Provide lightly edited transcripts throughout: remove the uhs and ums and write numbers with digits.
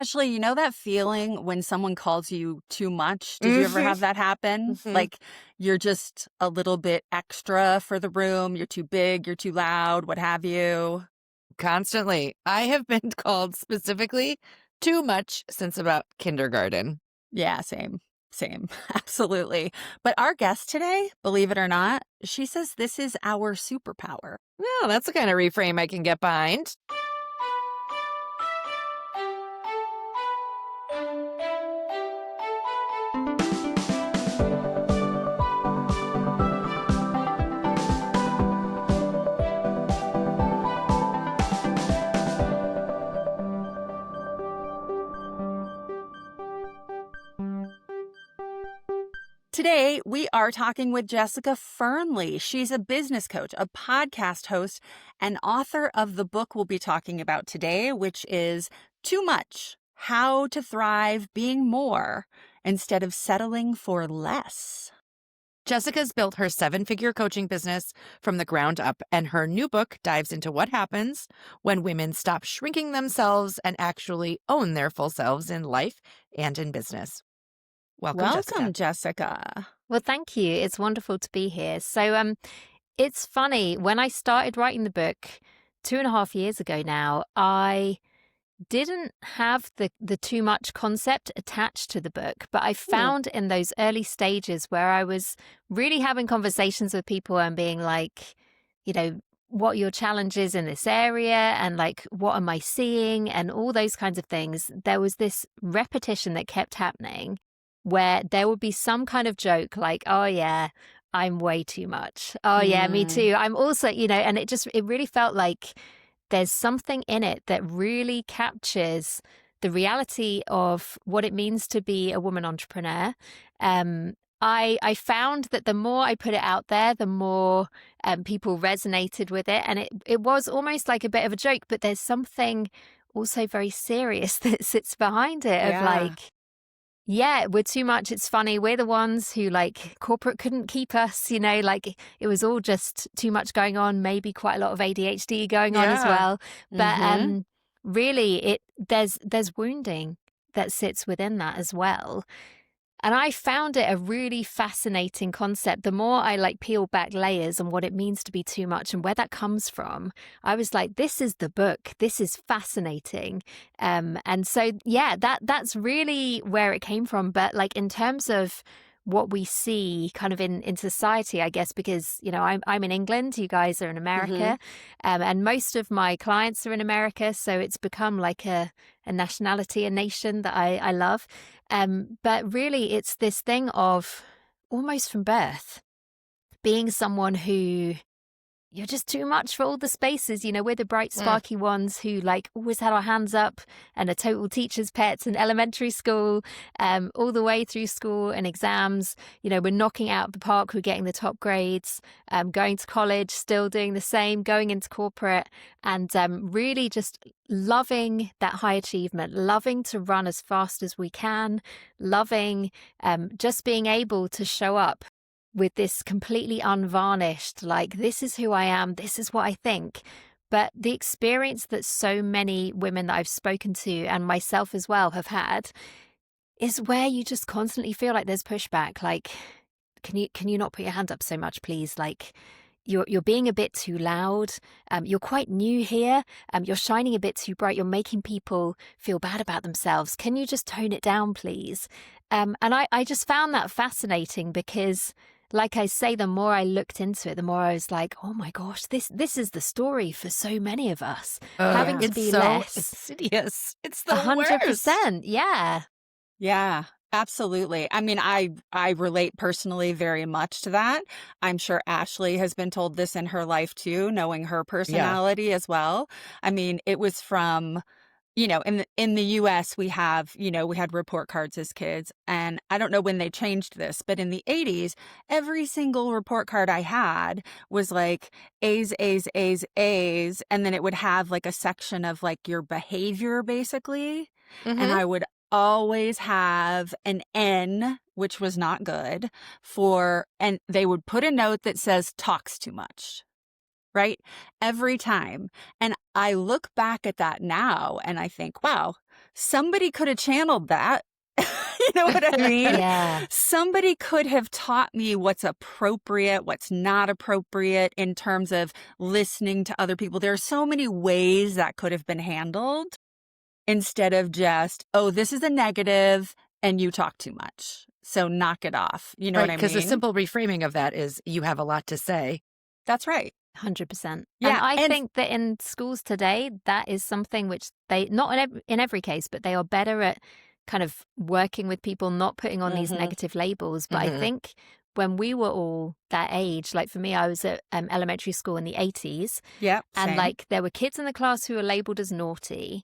Ashley, you know that feeling when someone calls you too much? Did you ever Mhm, have that happen? mhm. Like you're just a little bit extra for the room, you're too big, you're too loud, what have you? Constantly. I have been called specifically too much since about kindergarten. Yeah, same. Same. Absolutely. But our guest today, believe it or not, she says this is our superpower. Well, that's the kind of reframe I can get behind. Today, we are talking with Jessica Fearnley. She's a business coach, a podcast host, and author of the book we'll be talking about today, which is Too Much: How to Thrive Being More Instead of Settling for Less. Jessica's built her 7-figure coaching business from the ground up, and her new book dives into what happens when women stop shrinking themselves and actually own their full selves in life and in business. Welcome, Jessica. Welcome, Jessica. Well, thank you. It's wonderful to be here. It's funny. When I started writing the book 2.5 years ago now, I didn't have the too much concept attached to the book, but I Hmm. found in those early stages where I was really having conversations with people and being like, you know, what are your challenges in this area and like, what am I seeing and all those kinds of things. There was this repetition that kept happening where there would be some kind of joke like, oh, yeah, I'm way too much. Oh, yeah, me Mm, too. I'm also, and it really felt like there's something in it that really captures the reality of what it means to be a woman entrepreneur. I found that the more I put it out there, the more people resonated with it. And it was almost like a bit of a joke, but there's something also very serious that sits behind it of yeah. like, yeah, we're too much. It's funny. We're the ones who like corporate couldn't keep us, like it was all just too much going on, maybe quite a lot of ADHD going on as Yeah. well. But Mm-hmm. really there's wounding that sits within that as well. And I found it a really fascinating concept. The more I like peel back layers on what it means to be too much and where that comes from, I was like, this is the book. This is fascinating. And so, yeah, that's really where it came from. But like in terms of what we see kind of in society, I guess, because, I'm in England, you guys are in Mm-hmm. America, and most of my clients are in America. So it's become like a nationality, a nation that I love. But really, it's this thing of almost from birth being someone who you're just too much for all the spaces. We're the bright, Mm. sparky ones who like always had our hands up and are total teacher's pets in elementary school, all the way through school and exams. We're knocking out of the park, we're getting the top grades, going to college, still doing the same, going into corporate, and really just loving that high achievement, loving to run as fast as we can, loving just being able to show up with this completely unvarnished, like, this is who I am, this is what I think. But the experience that so many women that I've spoken to and myself as well have had is where you just constantly feel like there's pushback. Like, can you not put your hand up so much, please? Like, you're being a bit too loud. You're quite new here. You're shining a bit too bright. You're making people feel bad about themselves. Can you just tone it down, please? And I just found that fascinating because, like I say, the more I looked into it, the more I was like, oh my gosh, this is the story for so many of us. Ugh, Having Yeah. to it's be so less. insidious. It's the worst. 100%. Yeah. Yeah, absolutely. I mean, I relate personally very much to that. I'm sure Ashley has been told this in her life too, knowing her Yeah. personality as well. I mean, it was from, in the US we have, we had report cards as kids, and I don't know when they changed this, but in the 80s, every single report card I had was like A's, A's, A's, A's, and then it would have like a section of like your behavior basically. And Mm-hmm. I would always have an N, which was not good, and they would put a note that says talks too much, right? Every time. And I look back at that now and I think, wow, somebody could have channeled that. You know what I mean? Yeah. Somebody could have taught me what's appropriate, what's not appropriate in terms of listening to other people. There are so many ways that could have been handled instead of just, oh, this is a negative and you talk too much, so knock it off. You know Right, what I because the mean? simple reframing of that is you have a lot to say. That's right. 100%. And Yeah, I and think that in schools today, that is something which they, not in every case, but they are better at kind of working with people, not putting on these Mhm. negative labels. But I Mhm. think when we were all that age, like for me, I was at elementary school in the 80s, Yep, and same. like there were kids in the class who were labeled as naughty.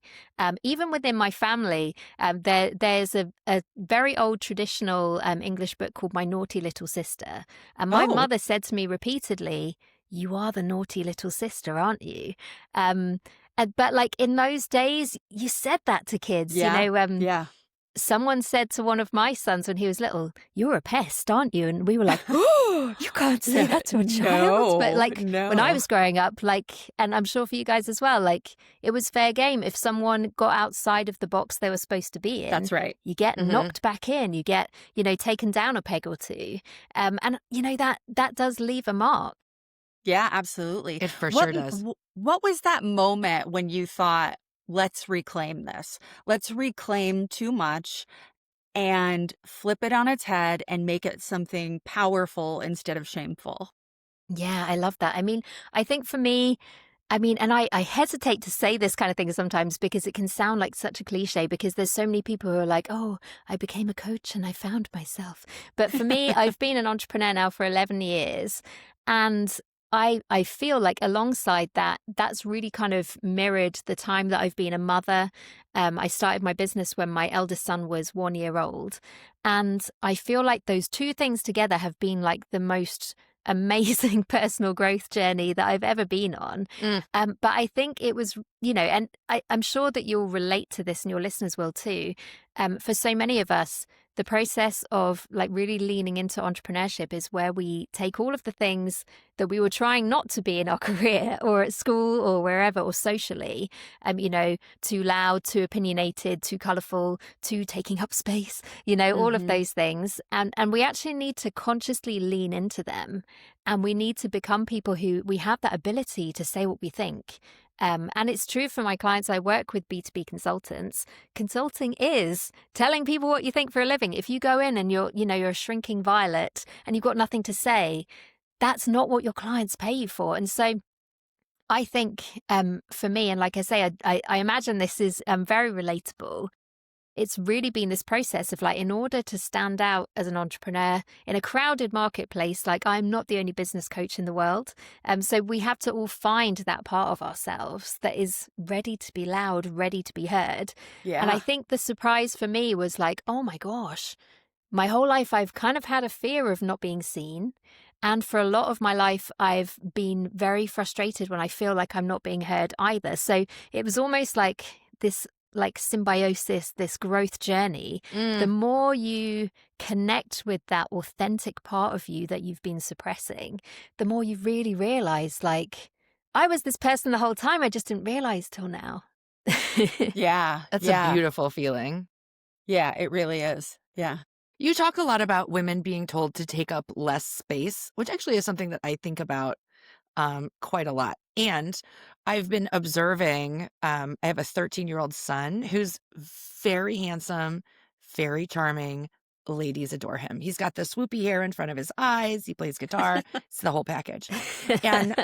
Even within my family, there's a very old traditional English book called My Naughty Little Sister. And my Oh, mother said to me repeatedly, "You are the naughty little sister, aren't you?" But like in those days, you said that to kids. yeah, yeah. Someone said to one of my sons when he was little, "You're a pest, aren't you?" And we were like, "Oh, you can't say Yeah, that to a child." But no, like when I no. was growing up, like, and I'm sure for you guys as well, like it was fair game. If someone got outside of the box they were supposed to be in, That's right. you get Mhm. knocked back in, you get, taken down a peg or two. And that does leave a mark. Yeah, absolutely. It for What sure does. what was that moment when you thought, "Let's reclaim this. Let's reclaim too much and flip it on its head and make it something powerful instead of shameful." Yeah, I love that. I mean, I think for me, and I hesitate to say this kind of thing sometimes because it can sound like such a cliche because there's so many people who are like, oh, I became a coach and I found myself. But for me, I've been an entrepreneur now for 11 years. And I feel like alongside that, that's really kind of mirrored the time that I've been a mother. I started my business when my eldest son was 1 year old. And I feel like those two things together have been like the most amazing personal growth journey that I've ever been on. Mm. But I think it was, and I'm sure that you'll relate to this and your listeners will too. For so many of us, the process of like really leaning into entrepreneurship is where we take all of the things that we were trying not to be in our career or at school or wherever or socially, too loud, too opinionated, too colorful, too taking up space, all of Mhm. those things. And we actually need to consciously lean into them. And we need to become people who we have that ability to say what we think. And it's true for my clients. I work with B2B consultants. Consulting is telling people what you think for a living. If you go in and you're a shrinking violet and you've got nothing to say, that's not what your clients pay you for. And so I think for me, and like I say, I imagine this is very relatable. It's really been this process of like, in order to stand out as an entrepreneur in a crowded marketplace, like I'm not the only business coach in the world. So we have to all find that part of ourselves that is ready to be loud, ready to be heard. And I Yeah. think the surprise for me was like, oh my gosh, my whole life I've kind of had a fear of not being seen. And for a lot of my life, I've been very frustrated when I feel like I'm not being heard either. So it was almost like this like symbiosis, this growth journey. The Mm. more you connect with that authentic part of you that you've been suppressing, the more you really realize like, I was this person the whole time. I just didn't realize till now. Yeah, That's a yeah, beautiful feeling. yeah, it really is. Yeah. You talk a lot about women being told to take up less space, which actually is something that I think about quite a lot. And I've been observing, I have a 13-year-old son who's very handsome, very charming. Ladies adore him. He's got the swoopy hair in front of his eyes. He plays guitar. It's the whole package. And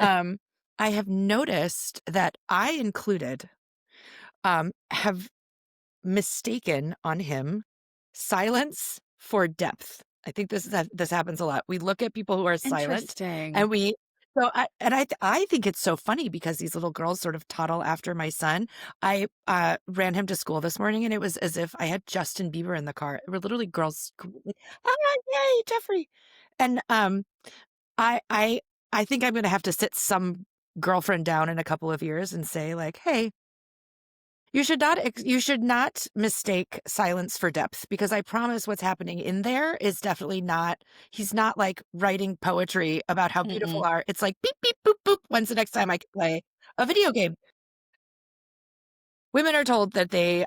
I have noticed that I included have mistaken on him silence for depth. I think this happens a lot. We look at people who are silent Interesting. and we so I think it's so funny because these little girls sort of toddle after my son. I ran him to school this morning and it was as if I had Justin Bieber in the car. There were literally girls screaming, "Ah, yay, Jeffrey." And I think I'm going to have to sit some girlfriend down in a couple of years and say like, "Hey, you should not mistake silence for depth because I promise what's happening in there is definitely not he's not like writing poetry about how beautiful Mm-mm. are. It's like beep beep boop boop. When's the next time I can play a video game? Women are told that they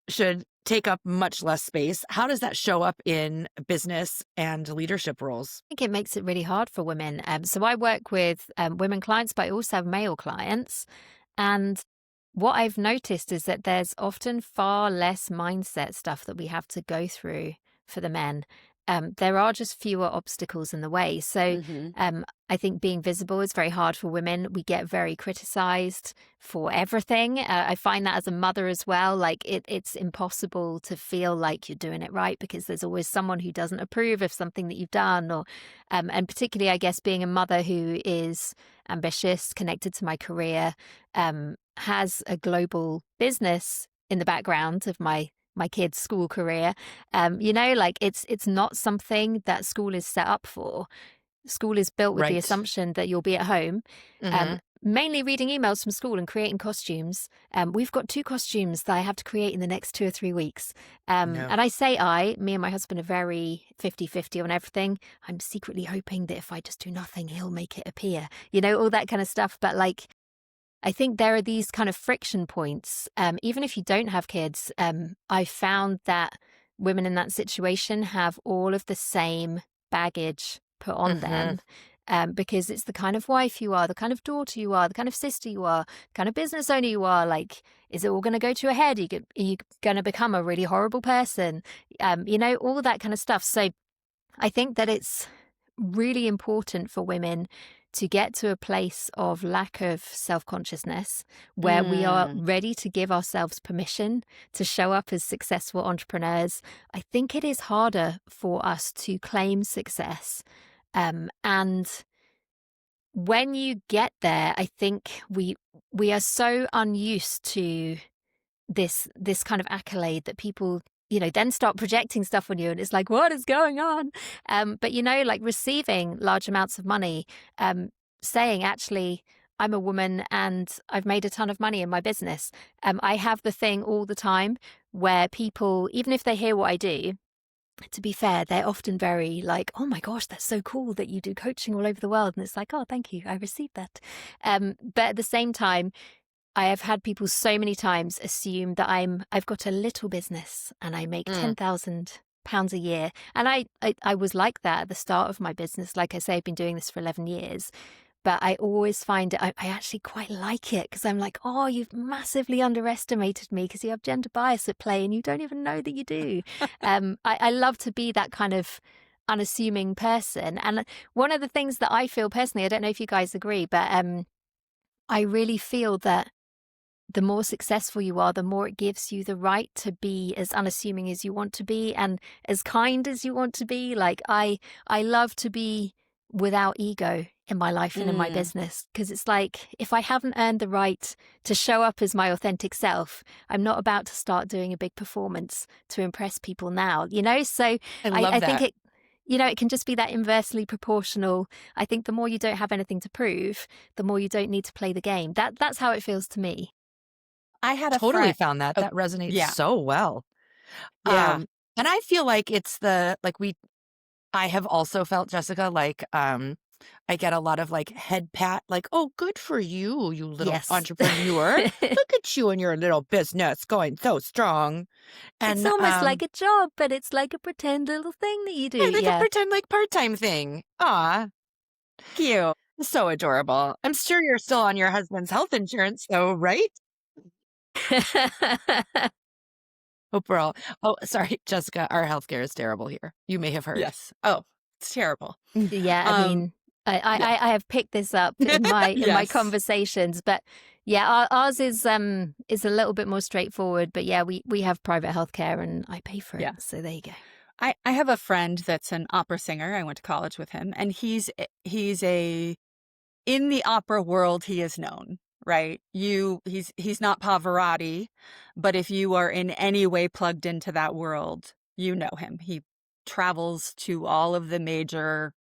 should take up much less space. How does that show up in business and leadership roles? I think it makes it really hard for women. So I work with women clients, but I also have male clients. And what I've noticed is that there's often far less mindset stuff that we have to go through for the men. There are just fewer obstacles in the way. So Hmm. I think being visible is very hard for women. We get very criticized for everything. I find that as a mother as well, like it's impossible to feel like you're doing it right because there's always someone who doesn't approve of something that you've done. Or, and particularly, I guess, being a mother who is ambitious, connected to my career, has a global business in the background of my kids' school career. Like it's not something that school is set up for. School is built with the Right. assumption that you'll be at home, Hmm. mainly reading emails from school and creating costumes. We've got 2 costumes that I have to create in the next 2 or 3 weeks. No. And I say me and my husband are very 50-50 on everything. I'm secretly hoping that if I just do nothing, he'll make it appear, all that kind of stuff. But like, I think there are these kind of friction points. Even if you don't have kids, I found that women in that situation have all of the same baggage put on Hmm. them because it's the kind of wife you are, the kind of daughter you are, the kind of sister you are, the kind of business owner you are. Like, is it all going to go to your head? Are you going to become a really horrible person? All that kind of stuff. So I think that it's really important for women to get to a place of lack of self-consciousness where we are Mm. ready to give ourselves permission to show up as successful entrepreneurs. I think it is harder for us to claim success. And when you get there, I think we are so unused to this kind of accolade that people then start projecting stuff on you, and it's like, what is going on? But like receiving large amounts of money, saying, actually, I'm a woman and I've made a ton of money in my business. I have the thing all the time where people, even if they hear what I do, to be fair, they're often very like, oh my gosh, that's so cool that you do coaching all over the world. And it's like, oh, thank you, I received that. But at the same time, I have had people so many times assume that I've got a little business and I make Mm. £10,000 a year. And I was like that at the start of my business. Like I say, I've been doing this for 11 years. But I always find it, I actually quite like it because I'm like, oh, you've massively underestimated me because you have gender bias at play and you don't even know that you do. I love to be that kind of unassuming person. And one of the things that I feel personally, I don't know if you guys agree, but I really feel that the more successful you are, the more it gives you the right to be as unassuming as you want to be and as kind as you want to be. Like I love to be without ego in my life and in my Mm. business because it's like if I haven't earned the right to show up as my authentic self, I'm not about to start doing a big performance to impress people now. So I I love think that. it can just be that inversely proportional. I think the more you don't have anything to prove, the more you don't need to play the game. That's how it feels to me. I had a Totally friend. found that. Oh, That resonates yeah, so well. yeah. And I feel like it's I have also felt, Jessica, like, I get a lot of like head pat, like, oh, good for you, you little Yes. entrepreneur. Look at you and your little business going so strong. It's And almost like a job, but it's like a pretend little thing that you do. yeah, like a Yeah. pretend like part-time thing. Aw, Cute. so adorable. I'm sure you're still on your husband's health insurance, though, right? Hope we're all. Oh, sorry, Jessica, our healthcare is terrible here. You may have heard. Yes. Oh, it's terrible. Yeah, I Um, mean, I, yeah. I have picked this up in my Yes. conversations, but yeah, ours is a little bit more straightforward. But yeah, we have private healthcare and I pay for it. Yeah. So there you go. I have a friend that's an opera singer. I went to college with him, and he's a in the opera world, he is known, right? He's not Pavarotti, but if you are in any way plugged into that world, you know him. He travels to all of the major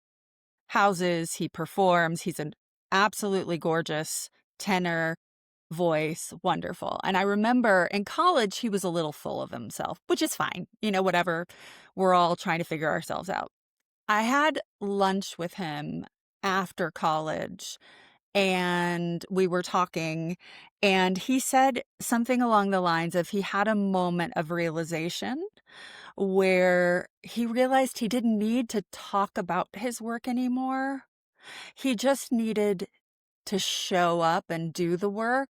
houses, he performs. He's an absolutely gorgeous tenor voice, wonderful. And I remember in college, he was a little full of himself, which is fine, whatever. We're all trying to figure ourselves out. I had lunch with him after college, and we were talking, and he said something along the lines of he had a moment of realization where he realized he didn't need to talk about his work anymore. He just needed to show up and do the work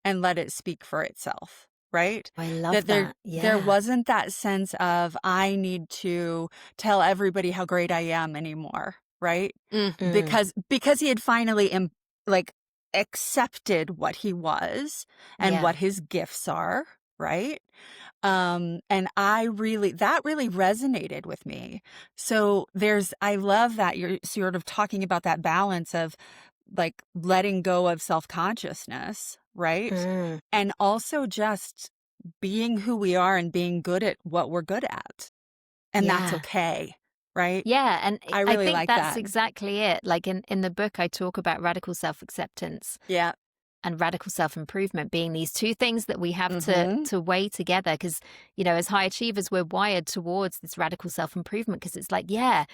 and let it speak for itself, right? I love That there that. there Yeah. wasn't that sense of I need to tell everybody how great I am anymore, right? Mm. Mm. Because he had finally like accepted what he was and Yeah. what his gifts are, right? And that really resonated with me. So I love that you're sort of talking about that balance of like letting go of self-consciousness, right? Mm. And also just being who we are and being good at what we're good at. And that's Yeah. okay, right? Yeah, and I I really think like that's that. exactly it. Like in the book, I talk about radical self-acceptance Yeah. and radical self-improvement being these two things that we have Mm-hmm. to weigh together. Because, you know, as high achievers, we're wired towards this radical self-improvement because it's like, yeah,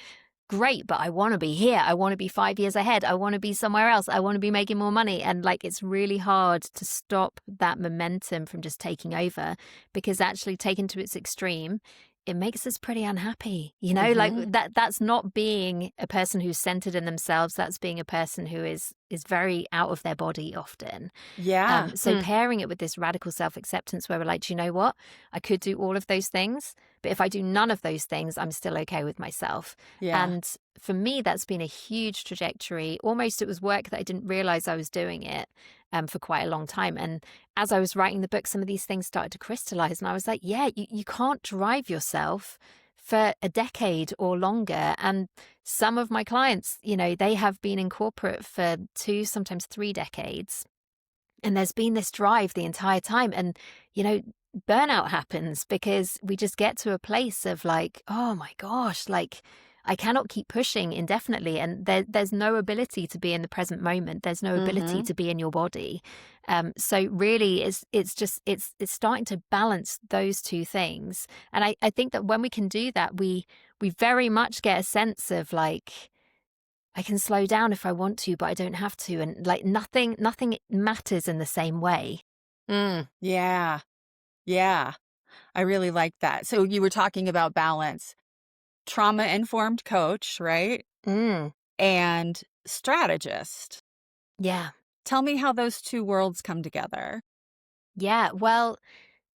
great, but I want to be here. I want to be 5 years ahead. I want to be somewhere else. I want to be making more money. And like, it's really hard to stop that momentum from just taking over, because actually taken to its extreme, it makes us pretty unhappy. You know, like Mm-hmm. that's not being a person who's centered in themselves. That's being a person who is very out of their body often. Yeah. So pairing it with this radical self-acceptance where we're like, do you know what? I could do all of those things, but if I do none of those things, I'm still okay with myself. Yeah. And for me, that's been a huge trajectory. Almost it was work that I didn't realize I was doing it for quite a long time. And as I was writing the book, some of these things started to crystallize. And I was like, yeah, you can't drive yourself for a decade or longer. And some of my clients, you know, they have been in corporate for 2, sometimes 3 decades. And there's been this drive the entire time. And, you know, burnout happens because we just get to a place of like, oh my gosh, like I cannot keep pushing indefinitely. And there's no ability to be in the present moment. There's no ability Mm-hmm. to be in your body. So really it's starting to balance those two things. And I think that when we can do that, we very much get a sense of like, I can slow down if I want to, but I don't have to. And like nothing matters in the same way. Yeah. Yeah. I really like that. So you were talking about balance, trauma-informed coach, right? Mm, And strategist. yeah. Tell me how those two worlds come together. Yeah. Well,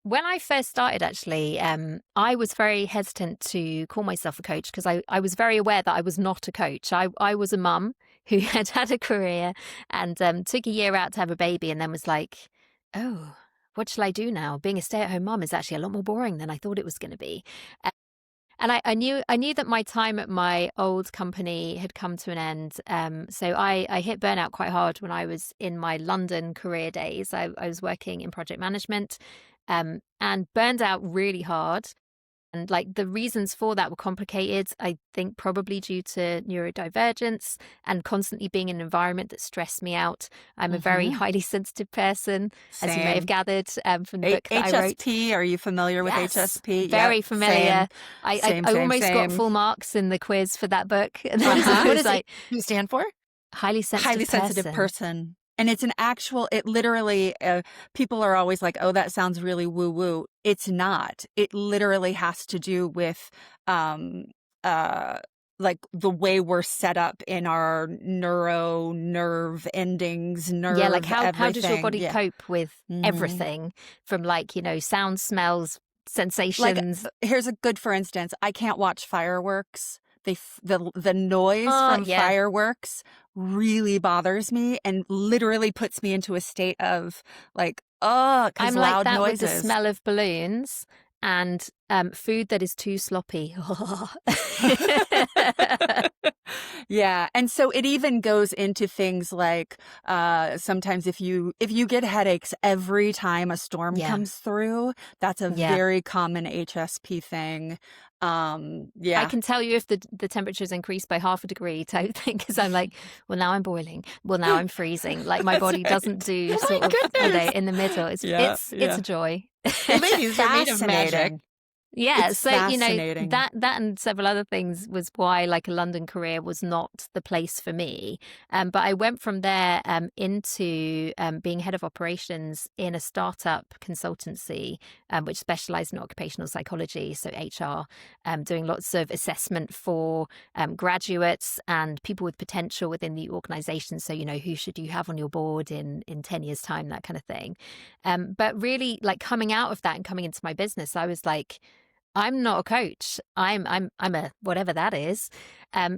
when I first started, actually, I was very hesitant to call myself a coach because I was very aware that I was not a coach. I was a mum who had had a career and took a year out to have a baby and then was like, oh, what shall I do now? Being a stay-at-home mum is actually a lot more boring than I thought it was going to be. And I knew that my time at my old company had come to an end. So I hit burnout quite hard when I was in my London career days. I was working in project management and burned out really hard. And like the reasons for that were complicated, I think probably due to neurodivergence and constantly being in an environment that stressed me out. I'm a very Mm-hmm. highly sensitive person, as you may have Same. gathered from the book that I wrote. HSP, are you familiar with Yes, HSP? Yep. very Same. familiar. I Same, I same, almost got same. full marks in the quiz for that book. And Uh-huh. it What was does it like stand for? highly Highly sensitive sensitive person. And it's it literally, people are always like, oh, that sounds really woo woo. It's not. It literally has to do with, um, uh, like the way we're set up in our nerve endings, Yeah, like nerve how does your everything. body Yeah. cope with Hmm. everything from like, you know, sound, smells, Like, sensations? here's a good for instance. I can't watch fireworks. The noise Oh, from yeah. fireworks really bothers me and literally puts me into a state of like, oh, because I'm like loud that with the noises. smell of balloons and food that is too sloppy. Yeah, and so it even goes into things like sometimes if you get headaches every time a storm Yeah. comes through, that's a Yeah. very common HSP thing. I Yeah. can tell you if the temperature's increased by half a degree type thing, because I'm like, well, now I'm boiling. Well, now I'm freezing. Like my That's body doesn't right. do Oh my sort of, you know, goodness. in the middle. Yeah, It's yeah. a joy. Ladies are made of magic. Fascinating. Yeah, It's so fascinating. that and several other things was why like a London career was not the place for me. But I went from there into being head of operations in a startup consultancy, which specialized in occupational psychology, so HR, doing lots of assessment for graduates and people with potential within the organization. So who should you have on your board in 10 years' time, that kind of thing. But really, like coming out of that and coming into my business, I was like, I'm not a coach. I'm a whatever that is.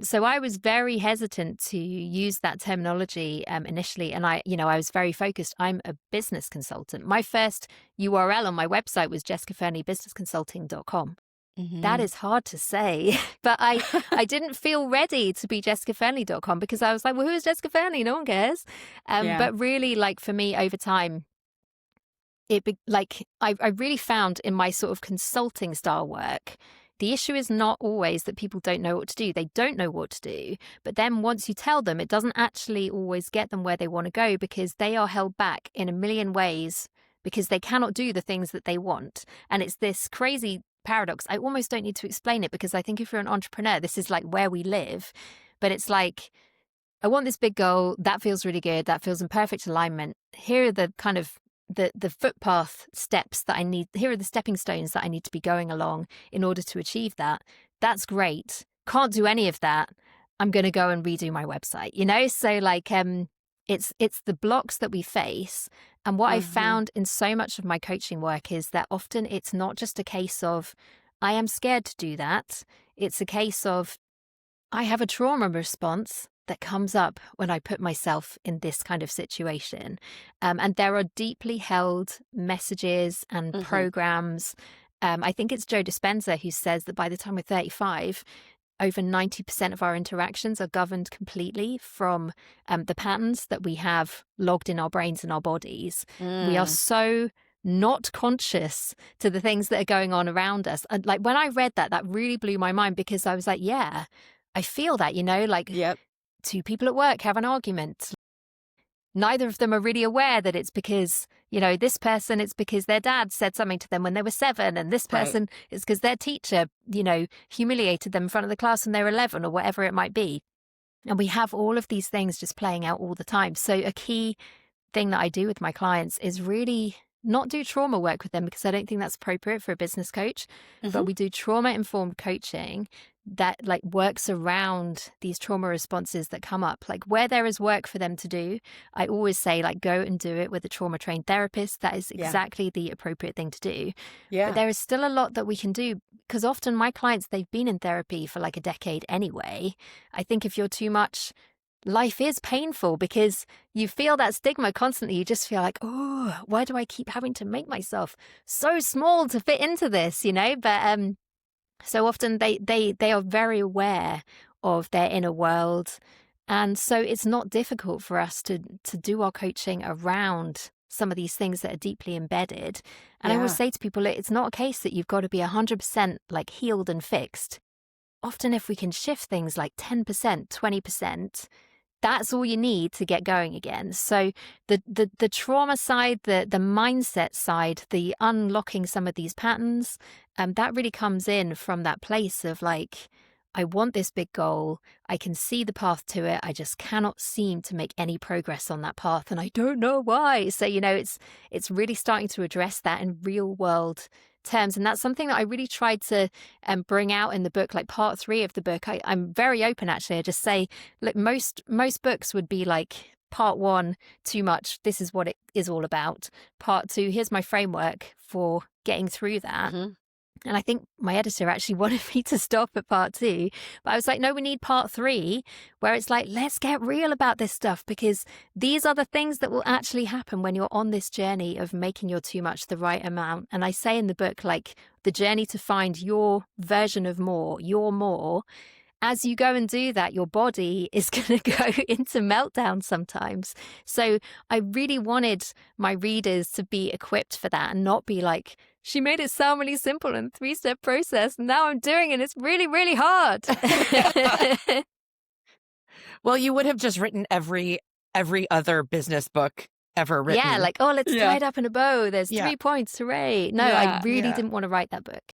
So I was very hesitant to use that terminology initially, and I was very focused. I'm a business consultant. My first URL on my website was jessicafearnleybusinessconsulting.com. That Mhm. is hard to say, but I didn't feel ready to be jessicafearnley.com because I was like, well, who is Jessica Fearnley? No one cares. Yeah. But really, like for me, over time, I really found in my sort of consulting style work, the issue is not always that people don't know what to do. They don't know what to do. But then once you tell them, it doesn't actually always get them where they want to go because they are held back in a million ways because they cannot do the things that they want. And it's this crazy paradox. I almost don't need to explain it because I think if you're an entrepreneur, this is like where we live. But it's like, I want this big goal. That feels really good. That feels in perfect alignment. Here are the kind of the footpath steps that I need. Here are the stepping stones that I need to be going along in order to achieve that. That's great. Can't do any of that. I'm going to go and redo my website, So like it's the blocks that we face. And what I Mhm. found in so much of my coaching work is that often it's not just a case of I am scared to do that. It's a case of I have a trauma response that comes up when I put myself in this kind of situation. And there are deeply held messages and Mhm. programs. I think it's Joe Dispenza who says that by the time we're 35, over 90% of our interactions are governed completely from the patterns that we have logged in our brains and our bodies. We are Mm. so not conscious to the things that are going on around us. And like when I read that, that really blew my mind because I was like, yeah, I feel that, like Yep. two people at work have an argument. Neither of them are really aware that it's because, this person, it's because their dad said something to them when they were 7, and this Right. person is because their teacher, humiliated them in front of the class when they were 11 or whatever it might be. And we have all of these things just playing out all the time. So a key thing that I do with my clients is really not do trauma work with them because I don't think that's appropriate for a business coach, Mhm. but we do trauma informed coaching that like works around these trauma responses that come up. Like where there is work for them to do, I always say like go and do it with a trauma trained therapist. That is Yeah. exactly the appropriate thing to do. But Yeah. there is still a lot that we can do because often my clients, they've been in therapy for like a decade anyway. I think if you're too much, life is painful because you feel that stigma constantly. You just feel like, oh, why do I keep having to make myself so small to fit into this, But so often they are very aware of their inner world. And so it's not difficult for us to do our coaching around some of these things that are deeply embedded. And I always Yeah. say to people, it's not a case that you've got to be 100% like healed and fixed. Often if we can shift things like 10%, 20%, that's all you need to get going again. So the trauma side, the mindset side, the unlocking some of these patterns, that really comes in from that place of like, I want this big goal. I can see the path to it. I just cannot seem to make any progress on that path, and I don't know why. So it's really starting to address that in real world terms, and that's something that I really tried to bring out in the book. Like part 3 of the book, I'm very open actually. I just say, look, most books would be like part 1, too much. This is what it is all about. Part 2, here's my framework for getting through that. Mhm. And I think my editor actually wanted me to stop at part 2. But I was like, no, we need part 3, where it's like, let's get real about this stuff because these are the things that will actually happen when you're on this journey of making your too much the right amount. And I say in the book, like, the journey to find your version of more, your more. As you go and do that, your body is going to go into meltdown sometimes. So I really wanted my readers to be equipped for that and not be like, she made it sound really simple and 3-step process. And now I'm doing it. It's really, really hard. Well, you would have just written every other business book ever Yeah, written. like, oh, let's tie Yeah. it up in a bow. There's Yeah. 3 points. Hooray. No, I Yeah. really Yeah. didn't want to write that book.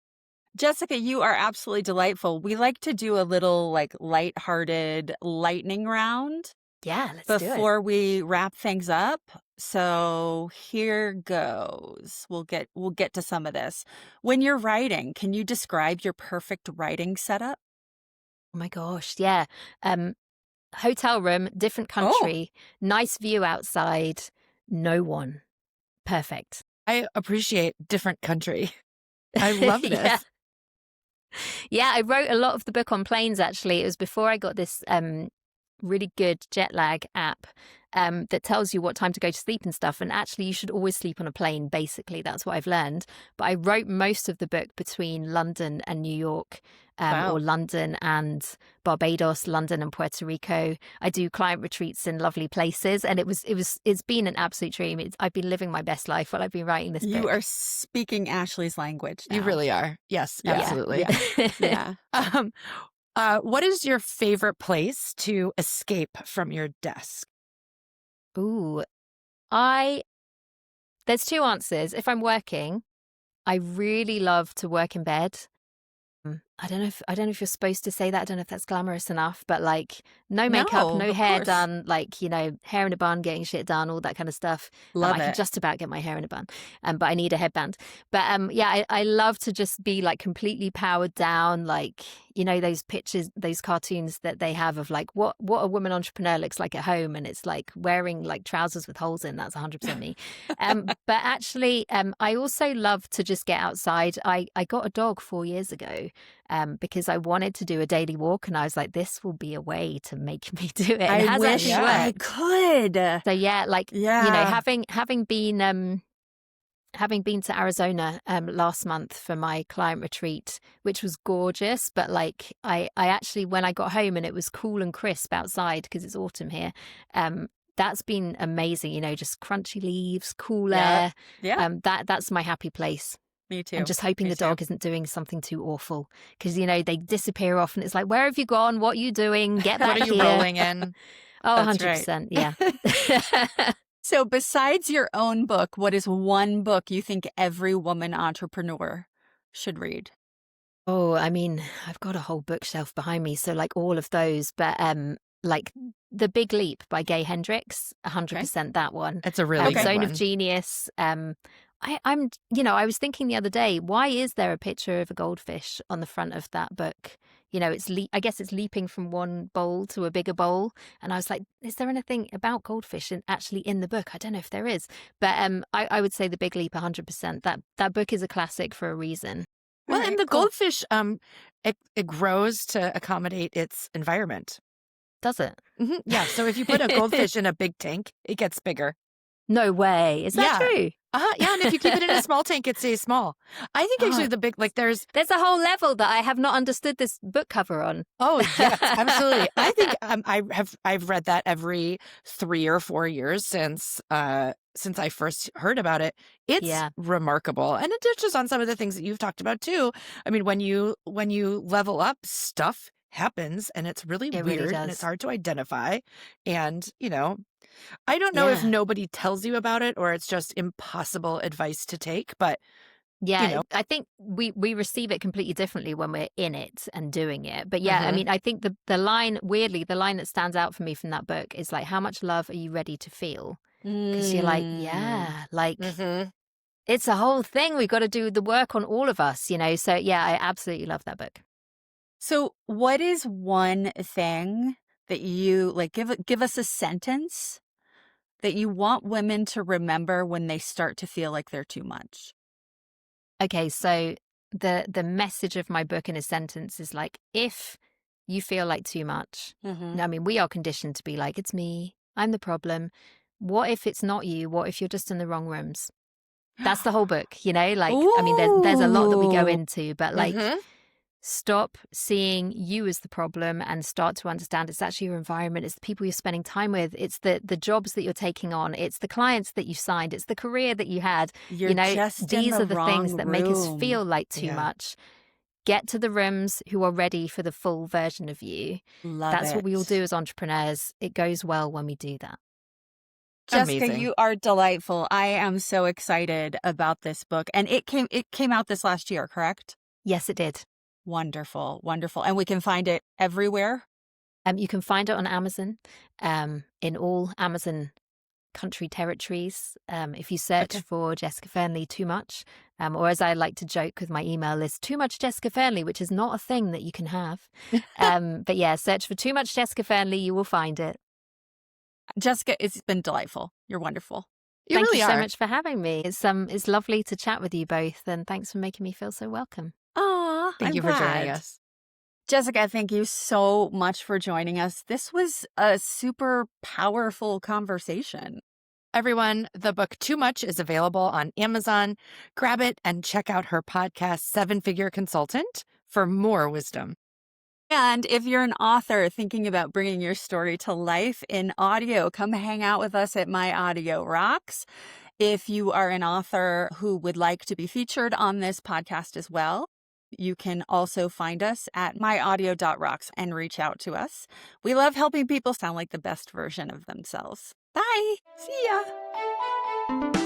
Jessica, you are absolutely delightful. We like to do a little like lighthearted lightning round Yeah, let's do it. before we wrap things up. So here goes. We'll get to some of this. When you're writing, can you describe your perfect writing setup? Oh my gosh, yeah. Hotel room, different Oh, country, nice view outside, no one. Perfect. I appreciate different country. I love Yeah. this. Yeah, I wrote a lot of the book on planes, actually. It was before I got this really good jet lag app that tells you what time to go to sleep and stuff. And actually, you should always sleep on a plane, basically. That's what I've learned. But I wrote most of the book between London and New York, wow. or London and Barbados, London and Puerto Rico. I do client retreats in lovely places. And it's been an absolute dream. I've been living my best life while I've been writing this book. You are speaking Ashley's language now. You really are. Yes, Yeah. absolutely. Yeah. What is your favorite place to escape from your desk? Ooh, there's two answers. If I'm working, I really love to work in bed. I don't know if you're supposed to say that. I don't know if that's glamorous enough, but like no makeup, No, no of hair course. done, like, hair in a bun, getting shit done, all that kind of stuff. Love I can it. just about get my hair in a bun, but I need a headband. But yeah, I love to just be like completely powered down, like, those pictures, those cartoons that they have of like what a woman entrepreneur looks like at home, and it's like wearing like trousers with holes in. That's 100% me. But actually, I also love to just get outside. I got a dog 4 years ago. Because I wanted to do a daily walk, and I was like, this will be a way to make me do it. And it I has wish actually I worked. could. So yeah, like, Yeah. having been to Arizona last month for my client retreat, which was gorgeous, but like I actually, when I got home and it was cool and crisp outside because it's autumn here, that's been amazing. Just crunchy leaves, cool air. Yeah. That's my happy place. Me too. And just hoping Me the too. dog isn't doing something too awful, because they disappear off, and it's like, where have you gone? What are you doing? Get back What are you here. rolling in? Oh, That's right. 100%. Yeah. So besides your own book, what is one book you think every woman entrepreneur should read? Oh, I mean, I've got a whole bookshelf behind me, so like all of those, but like The Big Leap by Gay Hendricks, 100% that one. It's a really good Zone one. of Genius. I was thinking the other day, why is there a picture of a goldfish on the front of that book? I guess it's leaping from one bowl to a bigger bowl. And I was like, is there anything about goldfish actually in the book? I don't know if there is. But I would say The Big Leap 100%. That book is a classic for a reason. Well, All and right, the cool. goldfish, it grows to accommodate its environment. Does it? Yeah, so if you put a goldfish in a big tank, it gets bigger. No way. Is that Yeah. true? Yeah, and if you keep it in a small tank, it stays small. I think actually the big, like there's There's a whole level that I have not understood this book cover on. Oh, yes, absolutely. I think I've read that every 3 or 4 years since I first heard about it. It's remarkable, and it touches on some of the things that you've talked about too. I mean, when you level up, stuff happens, and it's really It weird, really and it's does. hard to identify. And I don't know if Yeah. nobody tells you about it or it's just impossible advice to take, but Yeah, I think we receive it completely differently when we're in it and doing it. But yeah, I mean, I think the line, weirdly, the line that stands out for me from that book is like, how much love are you ready to feel? Because you're like, yeah, like it's a whole thing. We've got to do the work on all of us, So yeah, I absolutely love that book. So what is one thing that you like, give us a sentence that you want women to remember when they start to feel like they're too much? Okay, so the message of my book in a sentence is like, if you feel like too much, I mean, we are conditioned to be like, it's me, I'm the problem. What if it's not you? What if you're just in the wrong rooms? That's the whole book, like, I mean, there's a lot that we go Ooh. into, but like, stop seeing you as the problem and start to understand it's actually your environment. It's the people you're spending time with. It's the jobs that you're taking on. It's the clients that you signed. It's the career that you had. You're just in These the are the things wrong that make us room. feel like too Yeah. much. Get to the rooms who are ready for the full version of you. Love That's what we all it. do as entrepreneurs. It goes well when we do that. Jessica, Amazing. you are delightful. I am so excited about this book. And it came out this last year, correct? Yes, it did. Wonderful, wonderful. And we can find it everywhere? You can find it on Amazon, in all Amazon country territories. If you search Okay. for Jessica Fearnley too much, or as I like to joke with my email list, too much Jessica Fearnley, which is not a thing that you can have. But yeah, search for too much Jessica Fearnley, you will find it. Jessica, it's been delightful. You're wonderful. You Thank you really so are. much for having me. It's lovely to chat with you both, and thanks for making me feel so welcome. Aw, Thank I'm you for joining glad. us. Jessica, thank you so much for joining us. This was a super powerful conversation. Everyone, the book Too Much is available on Amazon. Grab it and check out her podcast, Seven Figure Consultant, for more wisdom. And if you're an author thinking about bringing your story to life in audio, come hang out with us at My Audio Rocks. If you are an author who would like to be featured on this podcast as well, you can also find us at myaudio.rocks and reach out to us. We love helping people sound like the best version of themselves. Bye. See ya.